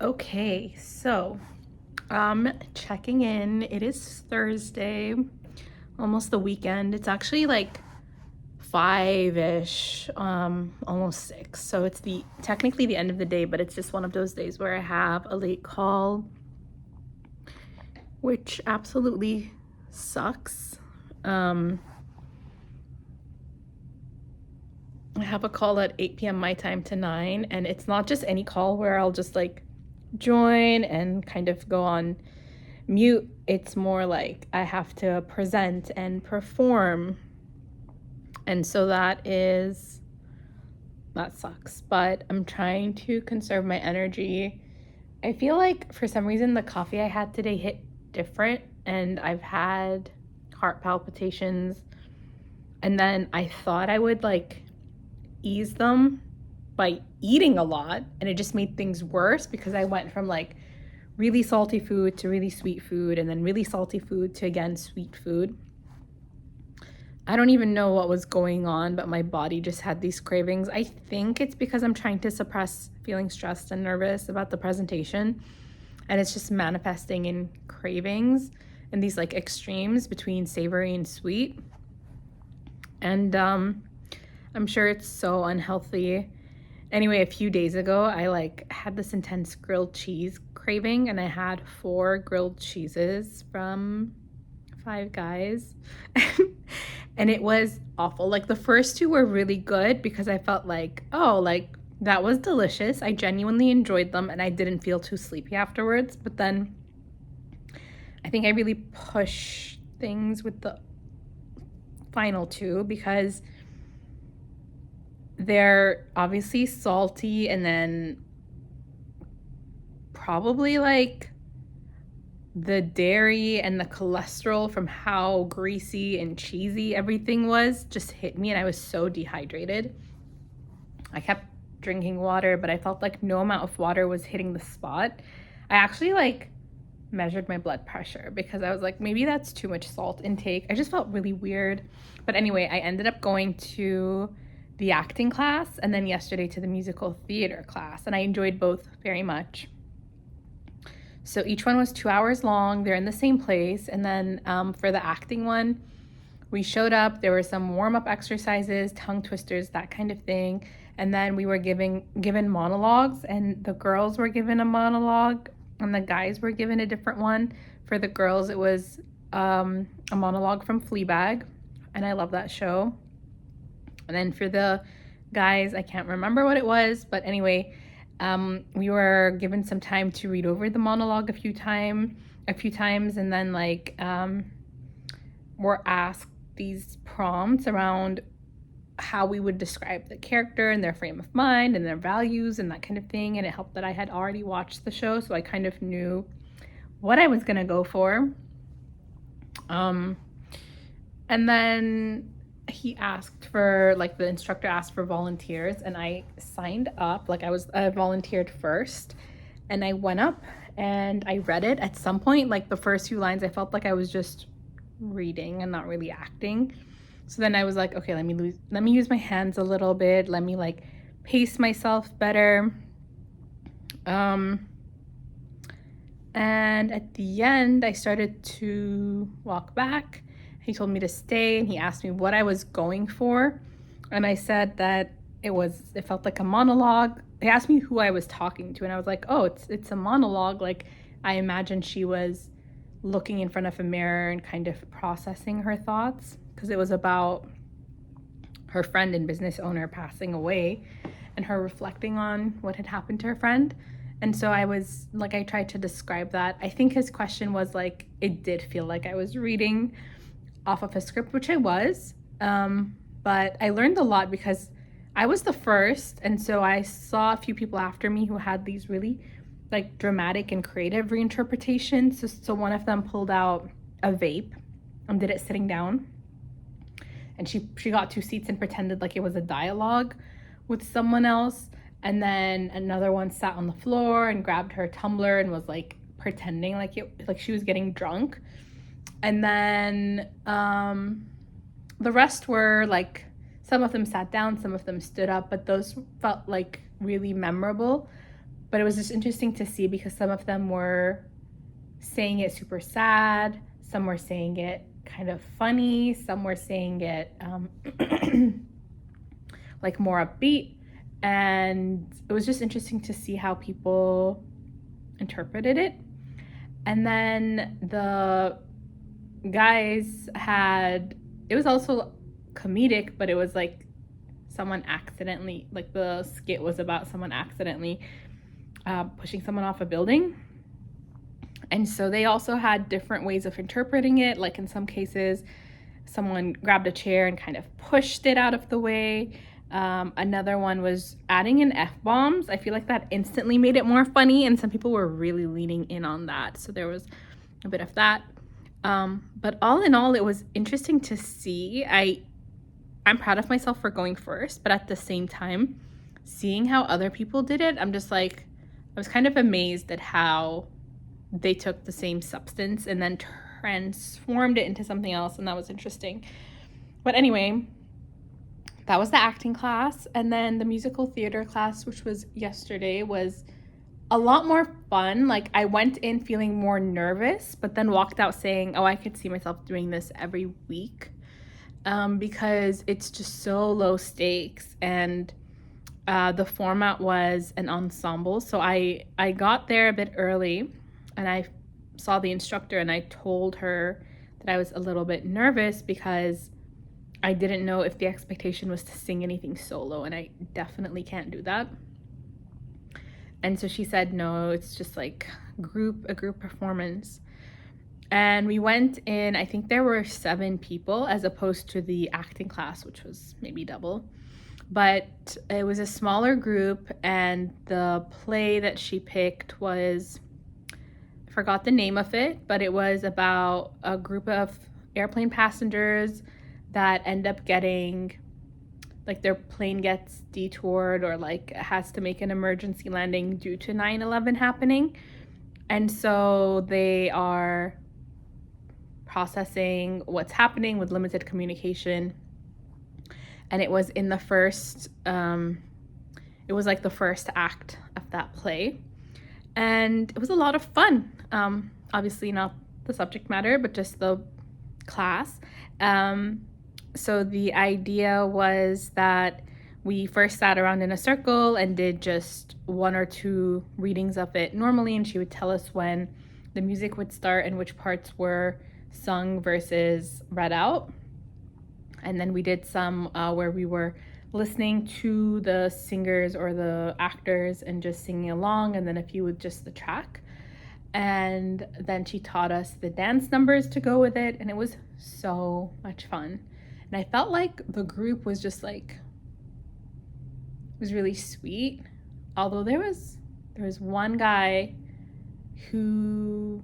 Okay, so checking in. It is Thursday, almost the weekend. It's actually like 5-ish, almost 6. So it's the technically the end of the day, but it's just one of those days where I have a late call, which absolutely sucks. I have a call at 8 p.m. my time to 9, and it's not just any call where I'll just like join and kind of go on mute. It's more like I have to present and perform. And so that sucks, but I'm trying to conserve my energy. I feel like for some reason the coffee I had today hit different, and I've had heart palpitations, and then I thought I would like ease them by eating a lot, and it just made things worse because I went from like really salty food to really sweet food, and then really salty food to again sweet food. I don't even know what was going on, but my body just had these cravings. I think it's because I'm trying to suppress feeling stressed and nervous about the presentation, and it's just manifesting in cravings and these like extremes between savory and sweet. And I'm sure it's so unhealthy. Anyway, a few days ago, I like had this intense grilled cheese craving, and I had 4 grilled cheeses from Five Guys. And it was awful. Like the first 2 were really good because I felt like, oh, like that was delicious. I genuinely enjoyed them and I didn't feel too sleepy afterwards. But then I think I really pushed things with the final 2 because they're obviously salty, and then probably like the dairy and the cholesterol from how greasy and cheesy everything was just hit me, and I was so dehydrated. I kept drinking water, but I felt like no amount of water was hitting the spot. I actually like measured my blood pressure because I was like, maybe that's too much salt intake. I just felt really weird. But anyway, I ended up going to the acting class and then yesterday to the musical theater class, and I enjoyed both very much. So each one was 2 hours long. They're in the same place. And then for the acting one, we showed up. There were some warm-up exercises, tongue twisters, that kind of thing. And then we were given monologues, and the girls were given a monologue, and the guys were given a different one. For the girls, it was a monologue from Fleabag, and I love that show. And then for the guys, I can't remember what it was, but anyway, we were given some time to read over the monologue a few times, and then like were asked these prompts around how we would describe the character and their frame of mind and their values and that kind of thing. And it helped that I had already watched the show, so I kind of knew what I was gonna go for. And then the instructor asked for volunteers, and I signed up. Like I volunteered first, and I went up and I read it. At some point, like the first few lines, I felt like I was just reading and not really acting. So then I was like, okay, let me use my hands a little bit. Let me like pace myself better. And at the end, I started to walk back. He told me to stay, and he asked me what I was going for. And I said that it felt like a monologue. He asked me who I was talking to, and I was like, oh, it's a monologue. Like I imagined she was looking in front of a mirror and kind of processing her thoughts, because it was about her friend and business owner passing away and her reflecting on what had happened to her friend. And so I tried to describe that. I think his question was like, it did feel like I was reading off of a script, which I was. But I learned a lot because I was the first. And so I saw a few people after me who had these really like dramatic and creative reinterpretations. So one of them pulled out a vape and did it sitting down. And she got 2 seats and pretended like it was a dialogue with someone else. And then another one sat on the floor and grabbed her tumbler and was like pretending like she was getting drunk. And then the rest were like, some of them sat down, some of them stood up, but those felt like really memorable. But it was just interesting to see because some of them were saying it super sad, some were saying it kind of funny, some were saying it like more upbeat. And it was just interesting to see how people interpreted it. And then the guys had, it was also comedic, but it was like someone accidentally, like the skit was about someone accidentally pushing someone off a building. And so they also had different ways of interpreting it. Like in some cases, someone grabbed a chair and kind of pushed it out of the way. Another one was adding in F-bombs. I feel like that instantly made it more funny, and some people were really leaning in on that. So there was a bit of that. But all in all, it was interesting to see. I'm proud of myself for going first, but at the same time, seeing how other people did it, I'm just like, I was kind of amazed at how they took the same substance and then transformed it into something else, and that was interesting. But anyway, that was the acting class. And then the musical theater class, which was yesterday, was a lot more fun. Like I went in feeling more nervous, but then walked out saying, oh, I could see myself doing this every week, because it's just so low stakes. And the format was an ensemble. So I got there a bit early and I saw the instructor and I told her that I was a little bit nervous because I didn't know if the expectation was to sing anything solo, and I definitely can't do that. And so she said, no, it's just like a group performance. And we went in, I think there were 7 people as opposed to the acting class, which was maybe double. But it was a smaller group, and the play that she picked was, I forgot the name of it, but it was about a group of airplane passengers that end up getting, like their plane gets detoured or like has to make an emergency landing due to 9/11 happening. And so they are processing what's happening with limited communication. And it was in the first, it was like the first act of that play. And it was a lot of fun. Obviously not the subject matter, but just the class. So the idea was that we first sat around in a circle and did just 1 or 2 readings of it normally, and she would tell us when the music would start and which parts were sung versus read out. And then we did some where we were listening to the singers or the actors and just singing along, and then a few with just the track. And then she taught us the dance numbers to go with it, and it was so much fun. And I felt like the group was just like, it was really sweet. Although there was one guy who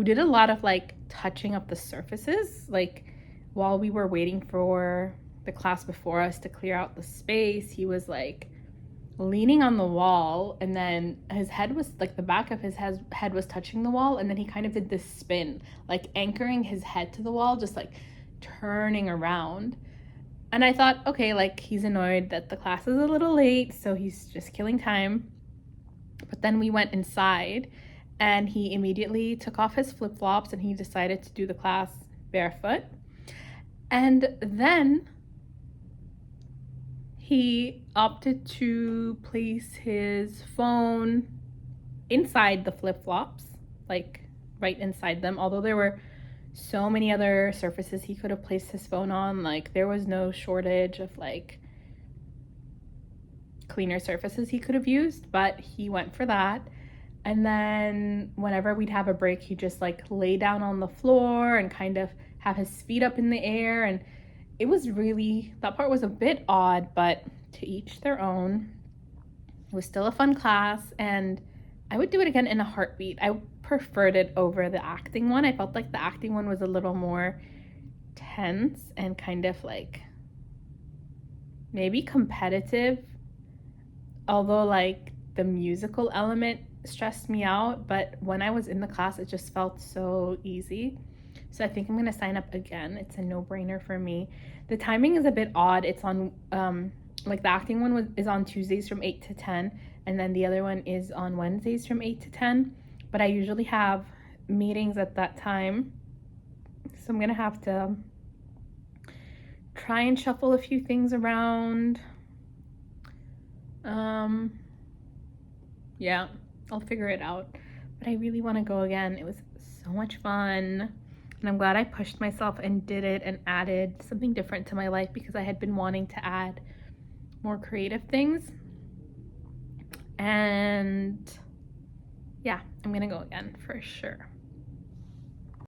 did a lot of like touching up the surfaces. Like while we were waiting for the class before us to clear out the space, he was like leaning on the wall, and then his head was like, the back of his head was touching the wall, and then he kind of did this spin, like anchoring his head to the wall, just like turning around. And I thought, okay, like he's annoyed that the class is a little late, so he's just killing time. But then we went inside and he immediately took off his flip-flops and he decided to do the class barefoot. And then he opted to place his phone inside the flip-flops, like right inside them, although there were so many other surfaces he could have placed his phone on. Like there was no shortage of like cleaner surfaces he could have used, but he went for that. And then whenever we'd have a break, he'd just like lay down on the floor and kind of have his feet up in the air. And it was really, that part was a bit odd, but to each their own. It was still a fun class, and I would do it again in a heartbeat. I preferred it over the acting one. I felt like the acting one was a little more tense and kind of like maybe competitive, although like the musical element stressed me out. But when I was in the class, it just felt so easy. So I think I'm gonna sign up again. It's a no-brainer for me. The timing is a bit odd. It's on like the acting one is on Tuesdays from 8 to 10, And then the other one is on Wednesdays from 8 to 10. But I usually have meetings at that time. So I'm going to have to try and shuffle a few things around. Yeah, I'll figure it out. But I really want to go again. It was so much fun. And I'm glad I pushed myself and did it and added something different to my life, because I had been wanting to add more creative things. And yeah, I'm gonna go again for sure.